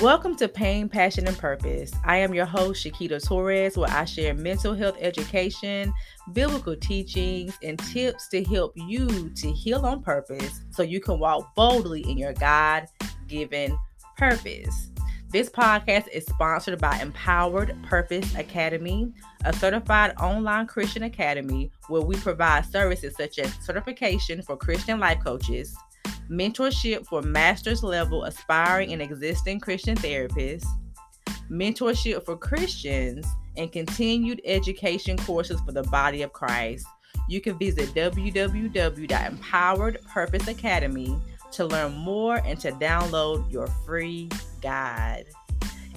Welcome to Pain, Passion, and Purpose. I am your host, Shakita Torres, where I share mental health education, biblical teachings, and tips to help you to heal on purpose so you can walk boldly in your God-given purpose. This podcast is sponsored by Empowered Purpose Academy, a certified online Christian academy where we provide services such as certification for Christian life coaches, mentorship for master's level aspiring and existing Christian therapists, mentorship for Christians, and continued education courses for the body of Christ. You can visit www.empoweredpurposeacademy to learn more and to download your free guide.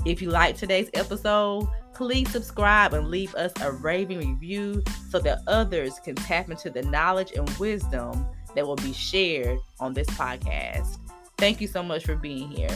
If you like today's episode, please subscribe and leave us a raving review so that others can tap into the knowledge and wisdom that will be shared on this podcast. Thank you so much for being here.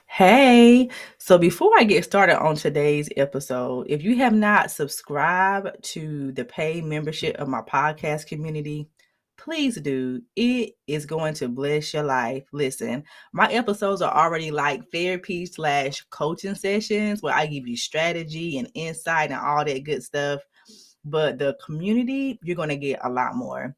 Hey, so before I get started on today's episode, if you have not subscribed to the paid membership of my podcast community, please do. It is going to bless your life. Listen, my episodes are already like therapy/coaching sessions where I give you strategy and insight and all that good stuff. But the community, you're going to get a lot more.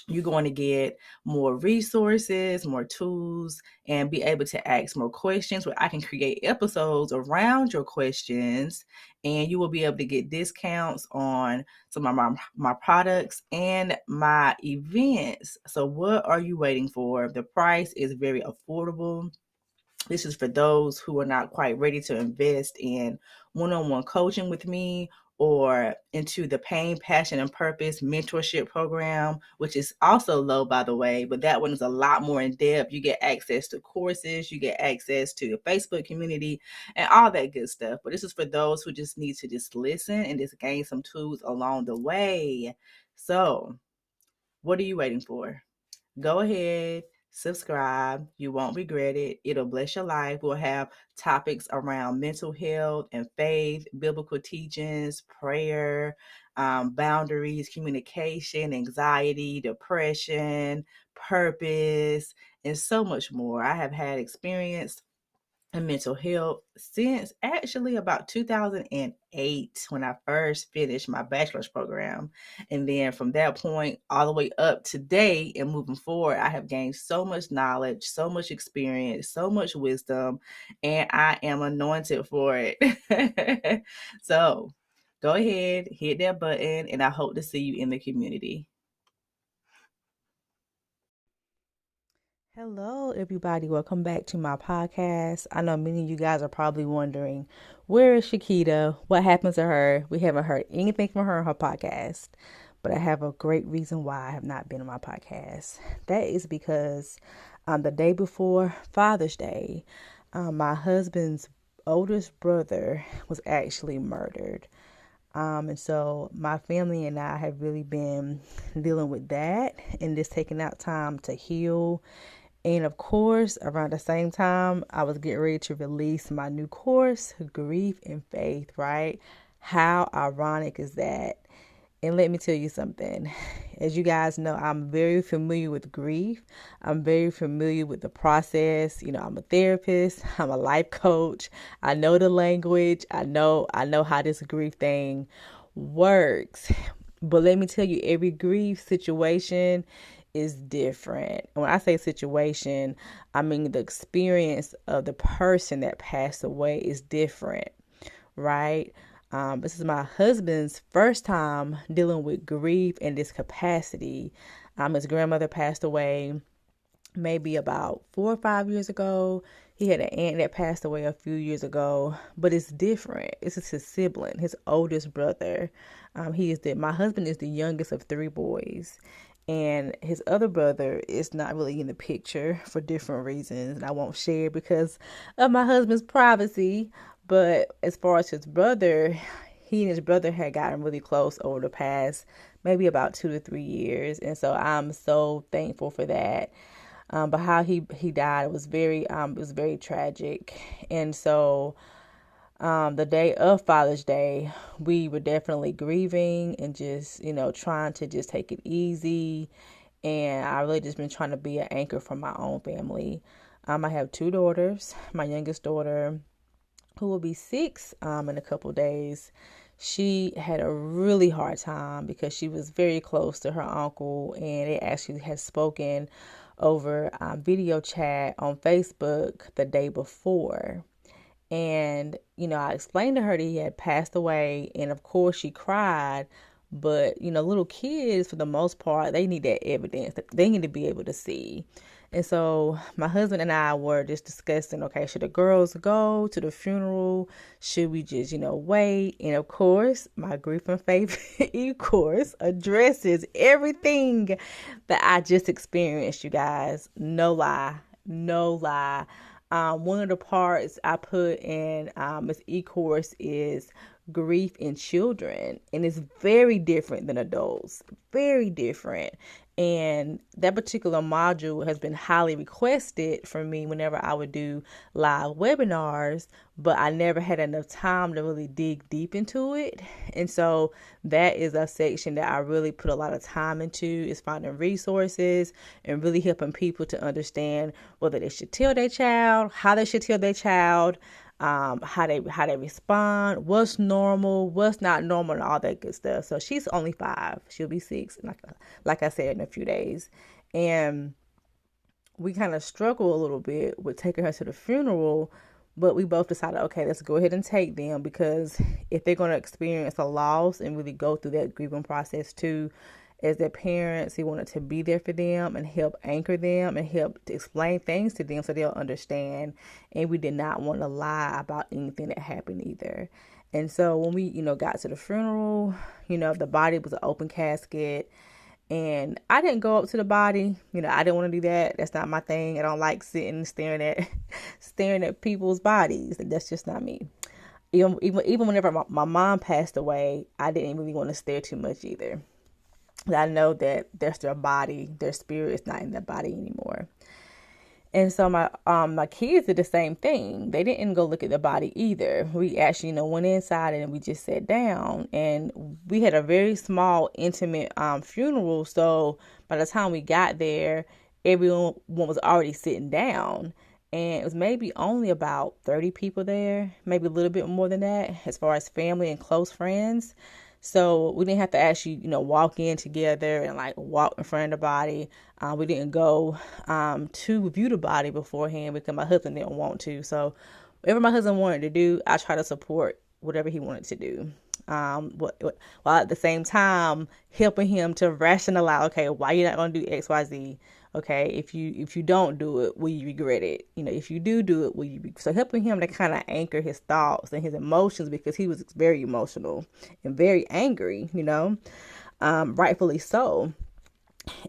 You're going to get more resources, more tools, and be able to ask more questions where I can create episodes around your questions, and you will be able to get discounts on some of my products and my events. So what are you waiting for? The price is very affordable. This is for those who are not quite ready to invest in one-on-one coaching with me or into the Pain, Passion, and Purpose mentorship program, which is also low, by the way, but that one is a lot more in depth. You get access to courses, you get access to a Facebook community, and all that good stuff. But this is for those who just need to just listen and just gain some tools along the way. So, what are you waiting for? Go ahead. Subscribe. You won't regret it. It'll bless your life. We'll have topics around mental health and faith, biblical teachings, prayer, boundaries, communication, anxiety, depression, purpose, and so much more. I have had experience in mental health since actually about 2008 when I first finished my bachelor's program. And then from that point all the way up to today and moving forward, I have gained so much knowledge, so much experience, so much wisdom, and I am anointed for it. So go ahead, hit that button, and I hope to see you in the community. Hello, everybody. Welcome back to my podcast. I know many of you guys are probably wondering, where is Shakita? What happened to her? We haven't heard anything from her on her podcast, but I have a great reason why I have not been on my podcast. That is because the day before Father's Day, my husband's oldest brother was actually murdered. And so my family and I have really been dealing with that and just taking out time to heal. And of course, around the same time, I was getting ready to release my new course, Grief and Faith, right? How ironic is that? And let me tell you something. As you guys know, I'm very familiar with grief. I'm very familiar with the process. You know, I'm a therapist. I'm a life coach. I know the language. I know how this grief thing works. But let me tell you, every grief situation is different. When I say situation, I mean the experience of the person that passed away is different, right? This is my husband's first time dealing with grief in this capacity. His grandmother passed away maybe about 4 or 5 years ago. He had an aunt that passed away a few years ago, but it's different. This is his sibling, his oldest brother. My husband is the youngest of 3 boys. And his other brother is not really in the picture for different reasons. And I won't share because of my husband's privacy. But as far as his brother, he and his brother had gotten really close over the past maybe about 2 to 3 years. And so I'm so thankful for that. But how he died was very tragic. And so the day of Father's Day, we were definitely grieving and just, trying to just take it easy And I really just been trying to be an anchor for my own family. I have two daughters. My youngest daughter, who will be 6 in a couple days, she had a really hard time because she was very close to her uncle, and they actually had spoken over video chat on Facebook the day before. And, I explained to her that he had passed away, and of course she cried. But, little kids, for the most part, they need that evidence. They need to be able to see. And so my husband and I were just discussing, okay, should the girls go to the funeral? Should we just, wait? And of course, my grief and faith e-course addresses everything that I just experienced, you guys. No lie. No lie. One of the parts I put in this e-course is grief in children, and it's very different than adults. Very different. And that particular module has been highly requested for me whenever I would do live webinars, but I never had enough time to really dig deep into it. And so that is a section that I really put a lot of time into, is finding resources and really helping people to understand whether they should tell their child, how they should tell their child, how they respond, what's normal, what's not normal, and all that good stuff. So she's only 5; she'll be 6, like I said, in a few days. And we kind of struggle a little bit with taking her to the funeral, but we both decided, okay, let's go ahead and take them, because if they're going to experience a loss and really go through that grieving process too, as their parents, he wanted to be there for them and help anchor them and help to explain things to them so they'll understand. And we did not want to lie about anything that happened either. And so when we, got to the funeral, the body was an open casket. And I didn't go up to the body. I didn't want to do that. That's not my thing. I don't like sitting and staring at people's bodies. That's just not me. Even whenever my mom passed away, I didn't really want to stare too much either. I know that that's their body, their spirit is not in their body anymore. And so my kids did the same thing. They didn't go look at the body either. We actually, went inside and we just sat down, and we had a very small, intimate funeral. So by the time we got there, everyone was already sitting down, and it was maybe only about 30 people there, maybe a little bit more than that, as far as family and close friends. So we didn't have to actually, walk in together and walk in front of the body. We didn't go to view the body beforehand because my husband didn't want to. So whatever my husband wanted to do, I try to support whatever he wanted to do. While at the same time helping him to rationalize, okay, why you're not going to do X, Y, Z? Okay, if you don't do it, will you regret it? If you do it, will you? So helping him to kind of anchor his thoughts and his emotions, because he was very emotional and very angry, rightfully so.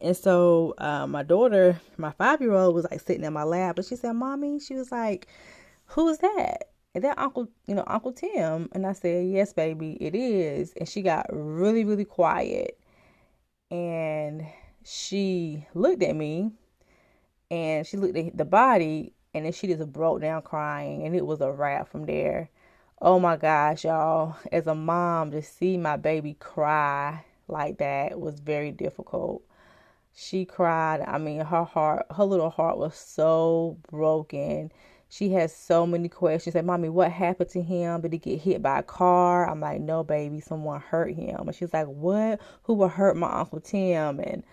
And so my daughter, my 5-year-old, was sitting in my lap, and she said, "Mommy," she was like, "Who's that? Is that Uncle Tim?" And I said, "Yes, baby, it is." And she got really, really quiet, and she looked at me, and she looked at the body, and then she just broke down crying, and it was a wrap from there. Oh my gosh, y'all. As a mom, to see my baby cry like that was very difficult. She cried. I mean, her little heart was so broken. She has so many questions. She said, "Mommy, what happened to him? Did he get hit by a car?" I'm like, "No, baby, someone hurt him." And she's like, "What? Who will hurt my Uncle Tim?" And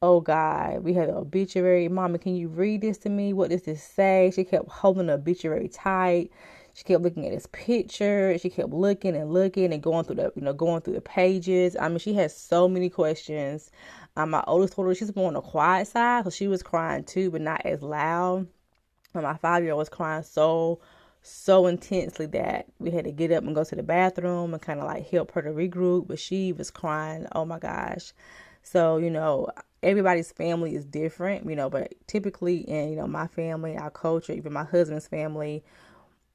oh God, we had an obituary. "Mommy, can you read this to me? What does this say?" She kept holding the obituary tight. She kept looking at his picture. She kept looking and looking and going through the pages. I mean, she has so many questions. My oldest daughter, she's more on the quiet side, so she was crying too, but not as loud. And my 5-year-old was crying so intensely that we had to get up and go to the bathroom and kind of help her to regroup. But she was crying. Oh my gosh. So, everybody's family is different, but typically in, my family, our culture, even my husband's family,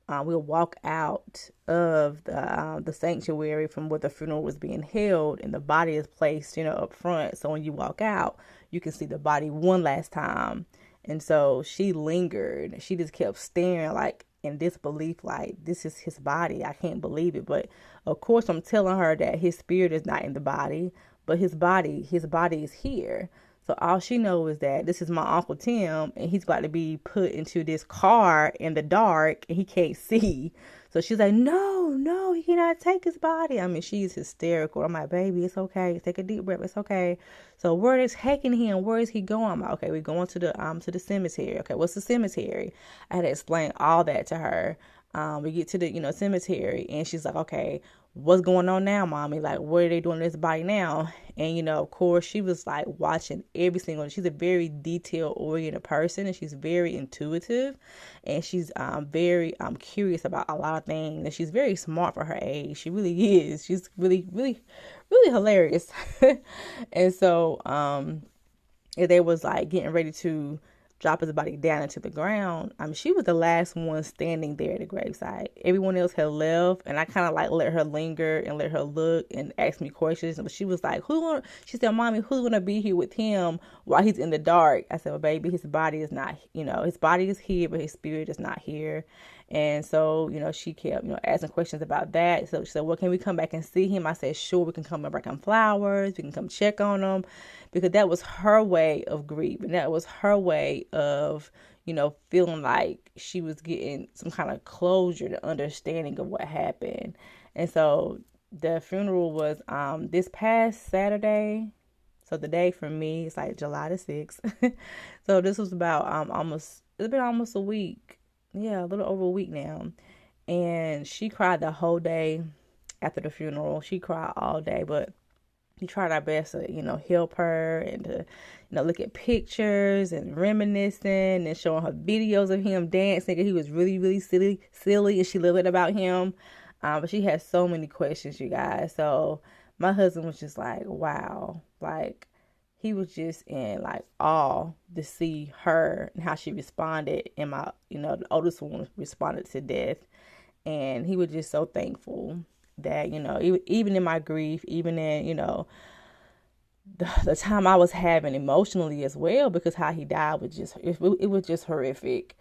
we'll walk out of the sanctuary from where the funeral was being held, and the body is placed, up front. So when you walk out, you can see the body one last time. And so she lingered. She just kept staring in disbelief, this is his body. I can't believe it. But of course, I'm telling her that his spirit is not in the body, but his body is here. So all she knows is that this is my Uncle Tim, and he's about to be put into this car in the dark, and he can't see. So she's like, no, no, he cannot take his body. I mean, she's hysterical. I'm like, baby, it's okay. Take a deep breath. It's okay. So where is taking him? Where is he going? I'm like, okay, we're going to the cemetery. Okay, what's the cemetery? I had to explain all that to her. We get to the, cemetery, and she's like, okay, what's going on now, mommy? Like, what are they doing to this body now? And, of course, she was like watching every single, she's a very detail oriented person, and she's very intuitive, and she's very curious about a lot of things, and she's very smart for her age. She really is. She's really, really, really hilarious. And so, they was like getting ready to drop his body down into the ground. I mean, she was the last one standing there at the gravesite. Everyone else had left, and I kind of like let her linger and let her look and ask me questions. But she was like, she said, mommy, who's going to be here with him while he's in the dark? I said, well, baby, his body is not, his body is here, but his spirit is not here. And so, she kept, asking questions about that. So she said, well, can we come back and see him? I said, sure, we can come and bring him flowers. We can come check on him, because that was her way of grieving. That was her way of, feeling like she was getting some kind of closure, the understanding of what happened. And so the funeral was this past Saturday. So the day for me is like July the 6th. So this was about it's been almost a week. Yeah, a little over a week now. And she cried the whole day after the funeral. She cried all day, but we tried our best to, help her and to, look at pictures and reminiscing and showing her videos of him dancing. He was really, really silly, and she loved it about him. But she had so many questions, you guys. So my husband was just like, wow, like, he was just in like awe to see her and how she responded. And my, the oldest one responded to death. And he was just so thankful that, even in my grief, even in, the time I was having emotionally as well, because how he died was just, it was just horrific.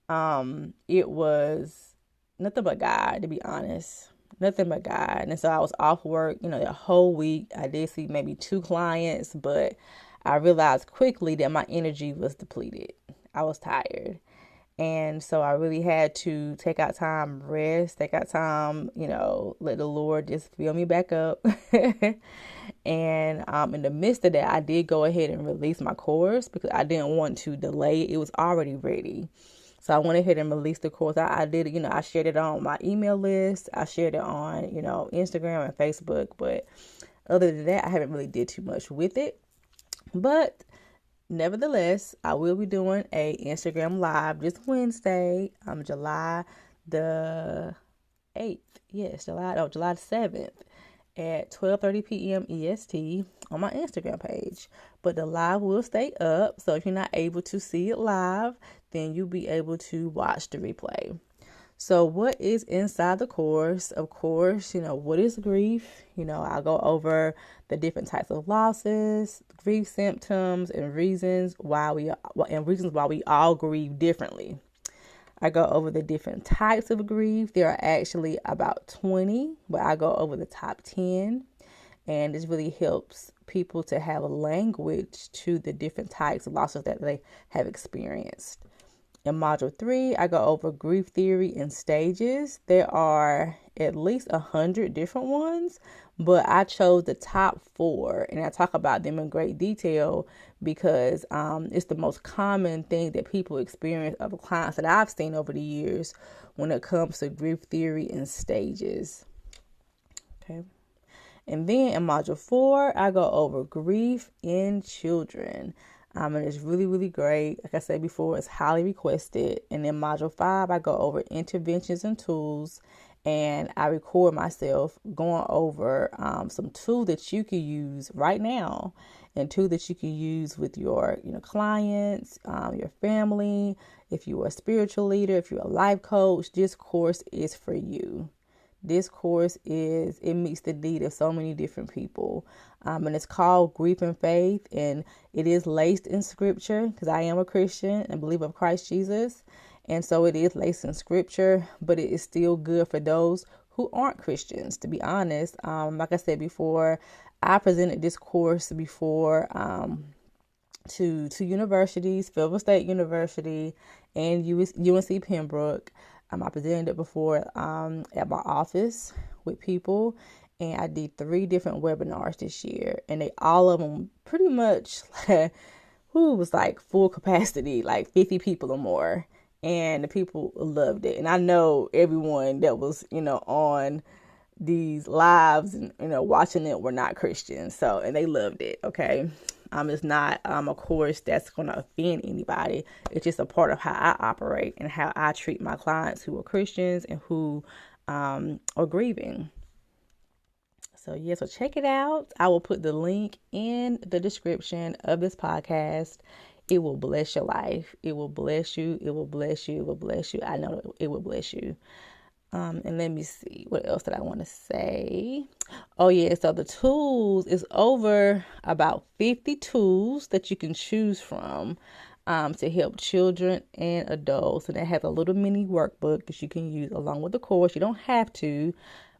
It was nothing but God, to be honest. Nothing but God. And so I was off work, the whole week. I did see maybe 2 clients, but I realized quickly that my energy was depleted. I was tired. And so I really had to take out time, rest, take out time, let the Lord just fill me back up. And in the midst of that, I did go ahead and release my course because I didn't want to delay it. It was already ready. So I went ahead and released the course. I did, I shared it on my email list. I shared it on, Instagram and Facebook. But other than that, I haven't really did too much with it. But nevertheless, I will be doing a Instagram live this Wednesday, July the 8th. Yes, July the 7th at 12:30 p.m. EST on my Instagram page. But the live will stay up, so if you're not able to see it live, then you'll be able to watch the replay. So what is inside the course? Of course, what is grief? I'll go over the different types of losses, grief symptoms, and reasons why we all grieve differently. I go over the different types of grief. There are actually about 20, but I go over the top 10. And this really helps people to have a language to the different types of losses that they have experienced. In Module 3, I go over grief theory and stages. There are at least 100 different ones, but I chose the top 4, and I talk about them in great detail because it's the most common thing that people experience of the clients that I've seen over the years when it comes to grief theory and stages. Okay. And then in Module 4, I go over grief in children. And it's really, really great. Like I said before, it's highly requested. And in Module 5, I go over interventions and tools. And I record myself going over some tools that you can use right now. And tools that you can use with your clients, your family. If you're a spiritual leader, if you're a life coach, this course is for you. This course it meets the need of so many different people. And it's called Grief and Faith. And it is laced in scripture because I am a Christian and believer of Christ Jesus. And so it is laced in scripture, but it is still good for those who aren't Christians, to be honest. Like I said before, I presented this course before to two universities, Fayetteville State University and UNC Pembroke. I presented it before at my office with people, and I did 3 different webinars this year, and all of them pretty much was like full capacity, like 50 people or more, and the people loved it. And I know everyone that was on these lives and watching it were not Christians, so, and they loved it. Okay. It's not a course that's going to offend anybody. It's just a part of how I operate and how I treat my clients who are Christians and who are grieving. So yeah, so check it out. I will put the link in the description of this podcast. It will bless your life. It will bless you. It will bless you. It will bless you. I know it will bless you. And let me see, what else did I want to say? Oh yeah, so the tools is over about 50 tools that you can choose from to help children and adults. And it has a little mini workbook that you can use along with the course. You don't have to,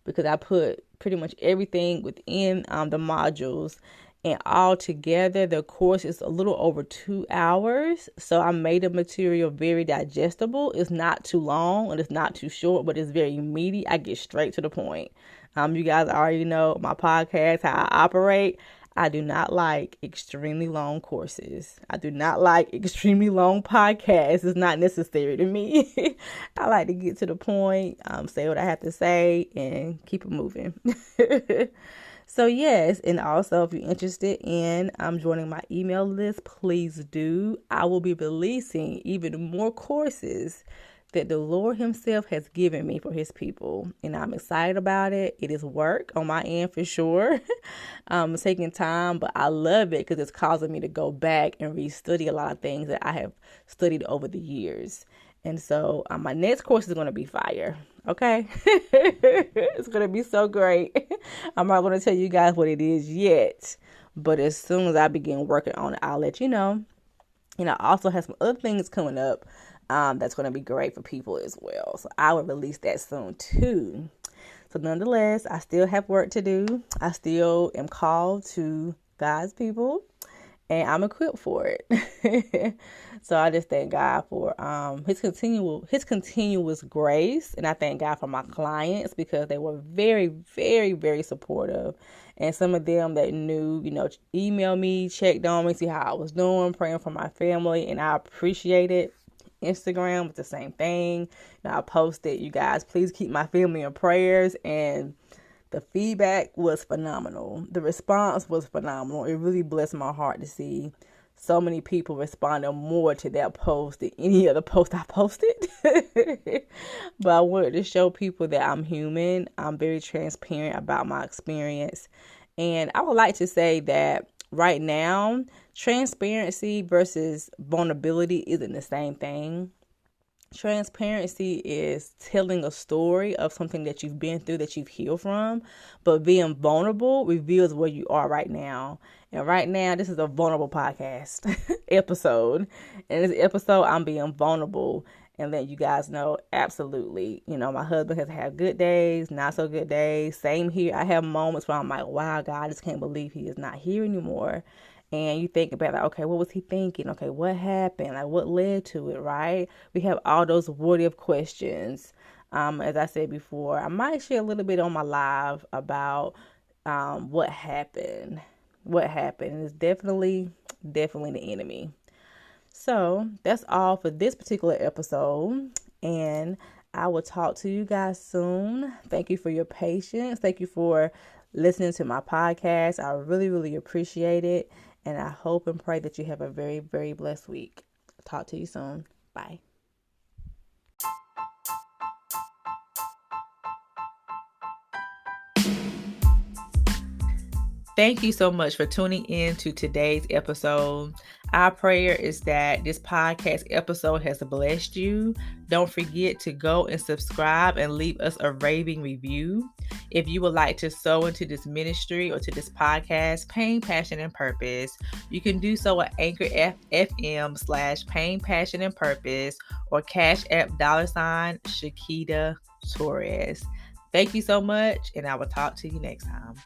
because I put pretty much everything within the modules. And all together, the course is a little over 2 hours. So I made the material very digestible. It's not too long and it's not too short, but it's very meaty. I get straight to the point. You guys already know my podcast, how I operate. I do not like extremely long courses. I do not like extremely long podcasts. It's not necessary to me. I like to get to the point, say what I have to say, and keep it moving. So yes, and also if you're interested in joining my email list, please do. I will be releasing even more courses that the Lord himself has given me for his people. And I'm excited about it. It is work on my end for sure. It's taking time, but I love it because it's causing me to go back and restudy a lot of things that I have studied over the years. And so my next course is going to be fire. Okay. It's going to be so great. I'm not going to tell you guys what it is yet, but as soon as I begin working on it, I'll let you know. And I also have some other things coming up that's going to be great for people as well. So I will release that soon too. So nonetheless, I still have work to do. I still am called to God's people, and I'm equipped for it. So I just thank God for his continuous grace, and I thank God for my clients because they were very, very, very supportive. And some of them that knew, emailed me, checked on me, see how I was doing, praying for my family, and I appreciate it. Instagram was the same thing. I posted, you guys, please keep my family in prayers, and the feedback was phenomenal. The response was phenomenal. It really blessed my heart to see so many people responding more to that post than any other post I posted. But I wanted to show people that I'm human. I'm very transparent about my experience. And I would like to say that right now, transparency versus vulnerability isn't the same thing. Transparency is telling a story of something that you've been through, that you've healed from, but being vulnerable reveals where you are right now. And right now, this is a vulnerable podcast episode. And this episode, I'm being vulnerable and let you guys know, absolutely. My husband has had good days, not so good days. Same here. I have moments where I'm like, wow, God, I just can't believe he is not here anymore. And you think about, like, okay, what was he thinking? Okay, what happened? Like, what led to it, right? We have all those what if questions. As I said before, I might share a little bit on my live about what happened. What happened? It's definitely the enemy. So that's all for this particular episode. And I will talk to you guys soon. Thank you for your patience. Thank you for listening to my podcast. I really, really appreciate it. And I hope and pray that you have a very, very blessed week. Talk to you soon. Bye. Thank you so much for tuning in to today's episode. Our prayer is that this podcast episode has blessed you. Don't forget to go and subscribe and leave us a raving review. If you would like to sow into this ministry or to this podcast, Pain, Passion, and Purpose, you can do so at Anchor FM/Pain, Passion, and Purpose or Cash App $ Shakita Torres. Thank you so much, and I will talk to you next time.